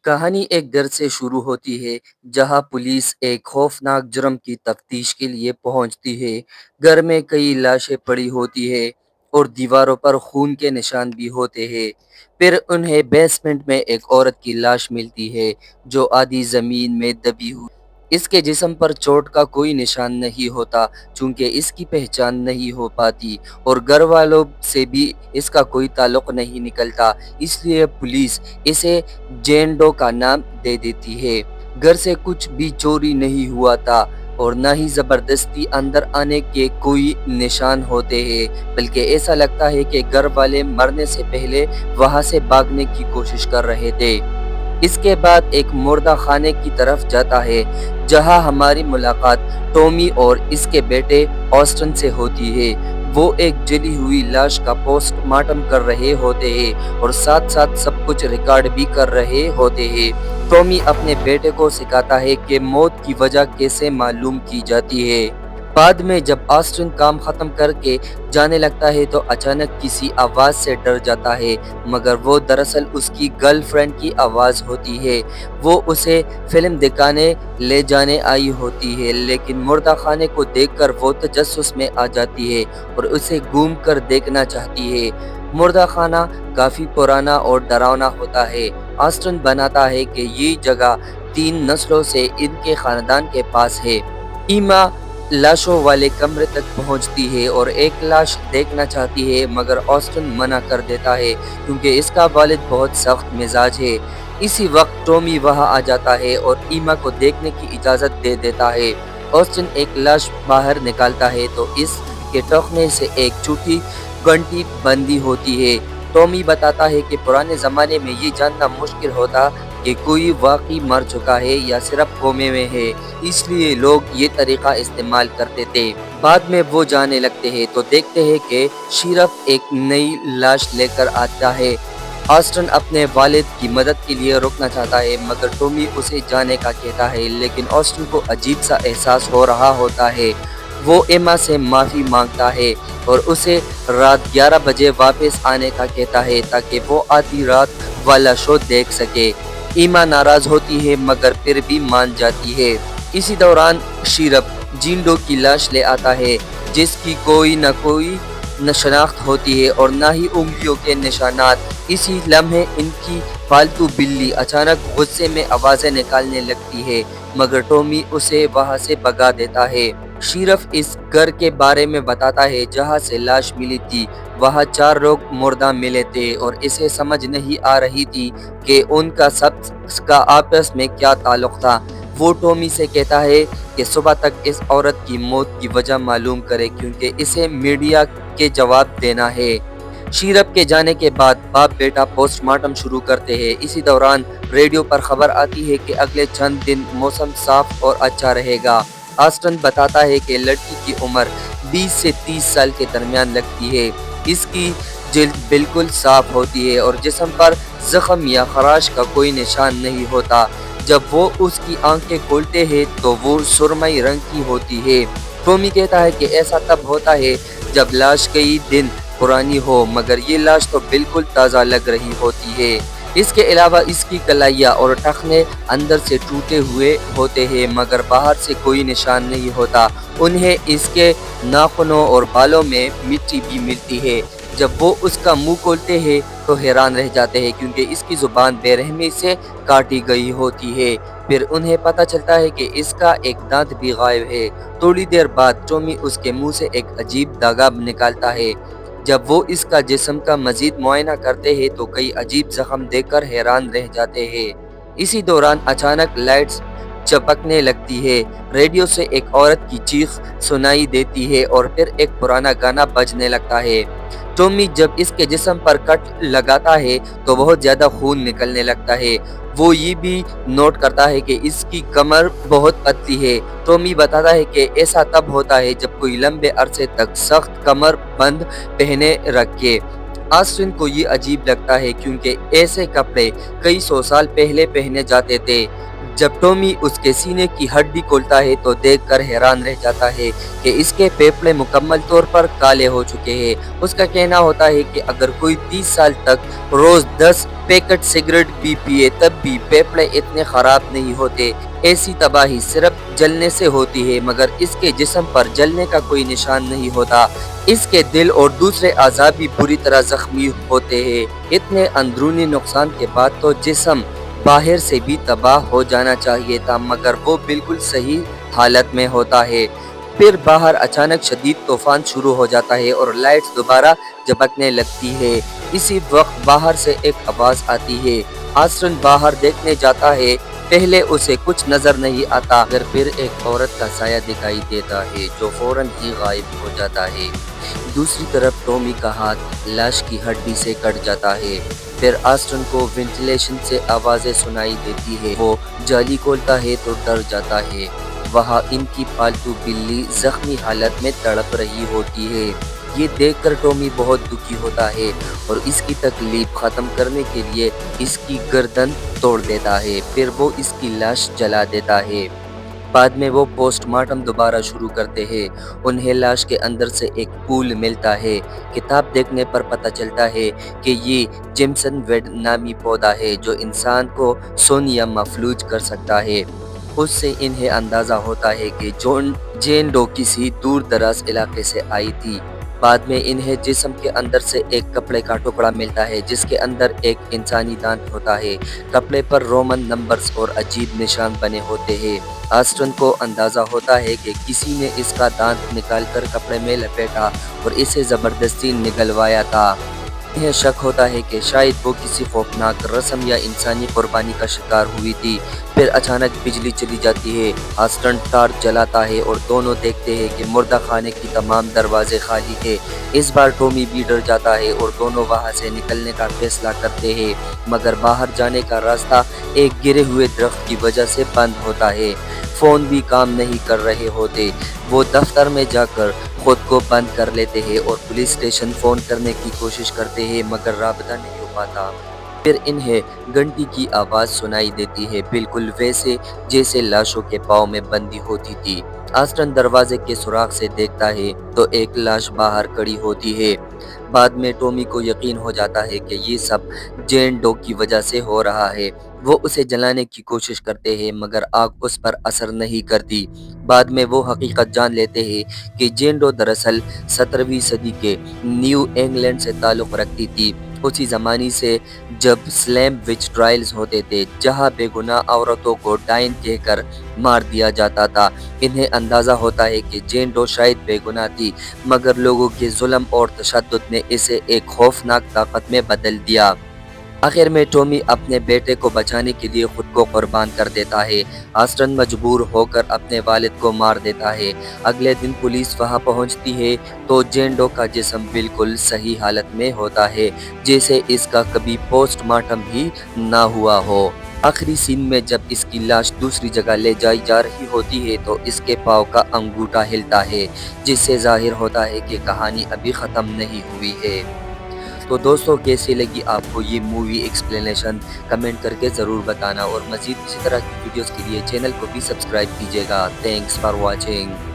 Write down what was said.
कहानी एक घर से शुरू होती है जहां पुलिस एक खौफनाक जुर्म की तफ्तीश के लिए पहुंचती है। घर में कई लाशें पड़ी होती है और दीवारों पर खून के निशान भी होते हैं। फिर उन्हें बेसमेंट में एक औरत की लाश मिलती है जो आधी जमीन में दबी हुई। इसके जिस्म पर चोट का कोई निशान नहीं होता चूंकि इसकी पहचान नहीं हो पाती और घर वालों से भी इसका कोई ताल्लुक नहीं निकलता, इसलिए पुलिस इसे जेन डो का नाम दे देती है। घर से कुछ भी चोरी नहीं हुआ था और न ही जबरदस्ती अंदर आने के कोई निशान होते हैं, बल्कि ऐसा लगता है कि घर वाले मरने से पहले वहां से भागने की कोशिश कर रहे थे। इसके बाद एक मुर्दा खाने की तरफ जाता है जहां हमारी मुलाकात टॉमी और इसके बेटे ऑस्टन से होती है। वो एक जली हुई लाश का पोस्टमार्टम कर रहे होते हैं और साथ साथ सब कुछ रिकॉर्ड भी कर रहे होते हैं। टॉमी अपने बेटे को सिखाता है कि मौत की वजह कैसे मालूम की जाती है। बाद में जब ऑस्टिन काम खत्म करके जाने लगता है तो अचानक किसी आवाज से डर जाता है, मगर वो दरअसल उसकी गर्लफ्रेंड की आवाज होती है। वो उसे फिल्म दिखाने ले जाने आई होती है, लेकिन मुर्दा खाने को देखकर वो तजस्सुस में आ जाती है और उसे घूम कर देखना चाहती है। मुर्दा खाना काफी पुराना और डरावना होता है। ऑस्टिन बनाता है कि ये जगह 3 नस्लों से इनके खानदान के पास है। ईमा लाशों वाले कमरे तक पहुंचती है और एक लाश देखना चाहती है, मगर ऑस्टिन मना कर देता है क्योंकि इसका वालिद बहुत सख्त मिजाज है। इसी वक्त टॉमी वहां आ जाता है और ईमा को देखने की इजाजत दे देता है। ऑस्टिन एक लाश बाहर निकालता है तो इसके टोकने से एक छोटी घंटी बंदी होती है। टॉमी बताता है कि पुराने जमाने में ये जानना मुश्किल होता कि कोई वाकई मर चुका है या सिर्फ कोमे में है, इसलिए लोग ये तरीका इस्तेमाल करते थे। बाद में वो जाने लगते हैं तो देखते हैं कि शिरफ एक नई लाश लेकर आता है। ऑस्टिन अपने वालिद की मदद के लिए रुकना चाहता है, मगर टॉमी उसे जाने का कहता है, लेकिन ऑस्टिन को अजीब सा एहसास हो रहा होता है। वो एमा से माफी मांगता है और उसे रात 11 बजे वापस आने का कहता है ताकि वो आधी रात वाला शो देख सके। ईमा नाराज होती है मगर फिर भी मान जाती है। इसी दौरान शिरप जिंडो की लाश ले आता है जिसकी कोई न शनाख्त होती है और न ही उंगलियों के निशानात। इसी लम्हे इनकी पालतू बिल्ली अचानक गुस्से में आवाजें निकालने लगती है, मगर टॉमी उसे वहां से भगा देता है। शिरफ इस घर के बारे में बताता है जहां से लाश मिली थी। वहां 4 लोग मुर्दा मिले थे और इसे समझ नहीं आ रही थी कि उनका सबका आपस में क्या ताल्लुक था। वो टॉमी से कहता है कि सुबह तक इस औरत की मौत की वजह मालूम करे क्योंकि इसे मीडिया के जवाब देना है। शिरप के जाने के बाद बाप बेटा पोस्टमार्टम शुरू करते हैं। इसी दौरान रेडियो पर खबर आती है कि अगले चंद दिन मौसम साफ और अच्छा रहेगा। ऑस्टिन बताता है कि लड़की की उम्र 20 से 30 साल के दरमियान लगती है। इसकी जिल्द बिल्कुल साफ होती है और जिस्म पर जख्म या खराश का कोई निशान नहीं होता। जब वो उसकी आंखें खोलते हैं तो वो सुरमई रंग की होती है। टॉमी कहता है कि ऐसा तब होता है जब लाश कई दिन पुरानी हो, मगर ये लाश तो बिल्कुल ताज़ा लग रही होती है। इसके अलावा इसकी कलाइयाँ और टखने अंदर से टूटे हुए होते हैं, मगर बाहर से कोई निशान नहीं होता। उन्हें इसके नाखूनों और बालों में मिट्टी भी मिलती है। जब वो उसका मुंह खोलते हैं तो हैरान रह जाते हैं क्योंकि इसकी जुबान बेरहमी से काटी गई होती है। फिर उन्हें पता चलता है कि इसका एक दांत भी गायब है। थोड़ी देर बाद टॉमी उसके मुंह से एक अजीब धागा निकालता है। जब वो इसका जिस्म का मजीद मुआयना करते हैं तो कई अजीब जख्म देखकर हैरान रह जाते हैं। इसी दौरान अचानक लाइट्स चपकने लगती है। रेडियो से एक औरत की चीख सुनाई देती है और फिर एक पुराना गाना बजने लगता है। टॉमी जब इसके जिस्म पर कट लगाता है तो बहुत ज्यादा खून निकलने लगता है। वो ये भी नोट करता है कि इसकी कमर बहुत पतली है। टॉमी बताता है कि ऐसा तब होता है जब कोई लंबे अरसे तक सख्त कमर बंद पहने रखे। ऑस्टिन को ये अजीब लगता है क्योंकि ऐसे कपड़े कई 100 साल पहले पहने जाते थे जब टॉमी उसके सीने की हड्डी खोलता है तो देखकर हैरान रह जाता है कि इसके फेफड़े मुकम्मल तौर पर काले हो चुके हैं। उसका कहना होता है कि अगर कोई 30 साल तक रोज 10 पैकेट सिगरेट भी पिए तब भी फेफड़े इतने खराब नहीं होते। ऐसी तबाही सिर्फ जलने से होती है, मगर इसके जिस्म पर जलने का कोई निशान नहीं होता। इसके दिल और दूसरे अज़ा भी बुरी तरह जख्मी होते हैं। इतने अंदरूनी नुकसान के बाद तो जिस्म बाहर से भी तबाह हो जाना चाहिए था, मगर वो बिल्कुल सही हालत में होता है। फिर बाहर अचानक शदीद तूफान शुरू हो जाता है और लाइट्स दोबारा झपकने लगती है। इसी वक्त बाहर से एक आवाज आती है। आस्टन बाहर देखने जाता है। पहले उसे कुछ नजर नहीं आता, मगर फिर एक औरत का साया दिखाई देता है जो फौरन ही गायब हो जाता है। दूसरी तरफ टॉमी का हाथ लाश की हड्डी से कट जाता है। फिर आस्टन को वेंटिलेशन से आवाजें सुनाई देती है। वो जाली खोलता है तो डर जाता है। वहाँ इनकी पालतू बिल्ली जख्मी हालत में तड़प रही होती है। ये देखकर टॉमी बहुत दुखी होता है और इसकी तकलीफ खत्म करने के लिए इसकी गर्दन तोड़ देता है। फिर वो इसकी लाश जला देता है। बाद में वो पोस्टमार्टम दोबारा शुरू करते हैं। उन्हें लाश के अंदर से एक फूल मिलता है। किताब देखने पर पता चलता है कि ये जेमसन वेड नामी पौधा है जो इंसान को सुन या मफलूज कर सकता है। उससे इन्हें अंदाज़ा होता है कि जेन डो किसी दूर दराज इलाके से आई थी। बाद में इन्हें जिस्म के अंदर से एक कपड़े का टुकड़ा मिलता है जिसके अंदर एक इंसानी दांत होता है। कपड़े पर रोमन नंबर्स और अजीब निशान बने होते हैं। आस्टन को अंदाज़ा होता है कि किसी ने इसका दांत निकालकर कपड़े में लपेटा और इसे ज़बरदस्ती निगलवाया था। इन्हें शक होता है कि शायद वो किसी खौफनाक रस्म या इंसानी कुर्बानी का शिकार हुई थी। फिर अचानक बिजली चली जाती है। आस्टन टार्च जलाता है और दोनों देखते हैं कि मुर्दा खाने की तमाम दरवाजे खाली है। इस बार टॉमी भी डर जाता है और दोनों वहां से निकलने का फैसला करते हैं, मगर बाहर जाने का रास्ता एक गिरे हुए दरख्त की वजह से बंद होता है। फ़ोन भी काम नहीं कर रहे होते। वो दफ्तर में जाकर खुद को बंद कर लेते हैं और पुलिस स्टेशन फ़ोन करने की कोशिश करते हैं, मगर राबता नहीं हो पाता। फिर इन्हें घंटी की आवाज़ सुनाई देती है, बिल्कुल वैसे जैसे लाशों के पाँव में बंदी होती थी। आस्टन दरवाजे के सुराख से देखता है तो एक लाश बाहर खड़ी होती है। बाद में टॉमी को यकीन हो जाता है कि ये सब जेन डो की वजह से हो रहा है। वो उसे जलाने की कोशिश करते हैं, मगर आग उस पर असर नहीं करती। बाद में वो हकीकत जान लेते हैं कि जेन डो दरअसल 17वीं सदी के न्यू इंग्लैंड से ताल्लुक़ रखती थी। उसी ज़माने से जब स्लैम विच ट्रायल्स होते थे, जहां बेगुनाह औरतों को डाइन कहकर मार दिया जाता था। इन्हें अंदाज़ा होता है कि जेन डो शायद बेगुनाह थी, मगर लोगों के जुल्म और तशद्दुद ने इसे एक खौफनाक ताकत में बदल दिया। आखिर में टॉमी अपने बेटे को बचाने के लिए खुद को कुर्बान कर देता है। आस्टन मजबूर होकर अपने वालिद को मार देता है। अगले दिन पुलिस वहां पहुंचती है तो जेन डो का जिस्म बिल्कुल सही हालत में होता है, जैसे इसका कभी पोस्टमार्टम भी ना हुआ हो। आखिरी सीन में जब इसकी लाश दूसरी जगह ले जाई जा रही होती है तो इसके पाँव का अंगूठा हिलता है, जिससे जाहिर होता है कि कहानी अभी ख़त्म नहीं हुई है। तो दोस्तों, कैसी लगी आपको ये मूवी एक्सप्लेनेशन, कमेंट करके ज़रूर बताना और मज़ीद इसी तरह की वीडियोस के लिए चैनल को भी सब्सक्राइब कीजिएगा। Thanks for watching.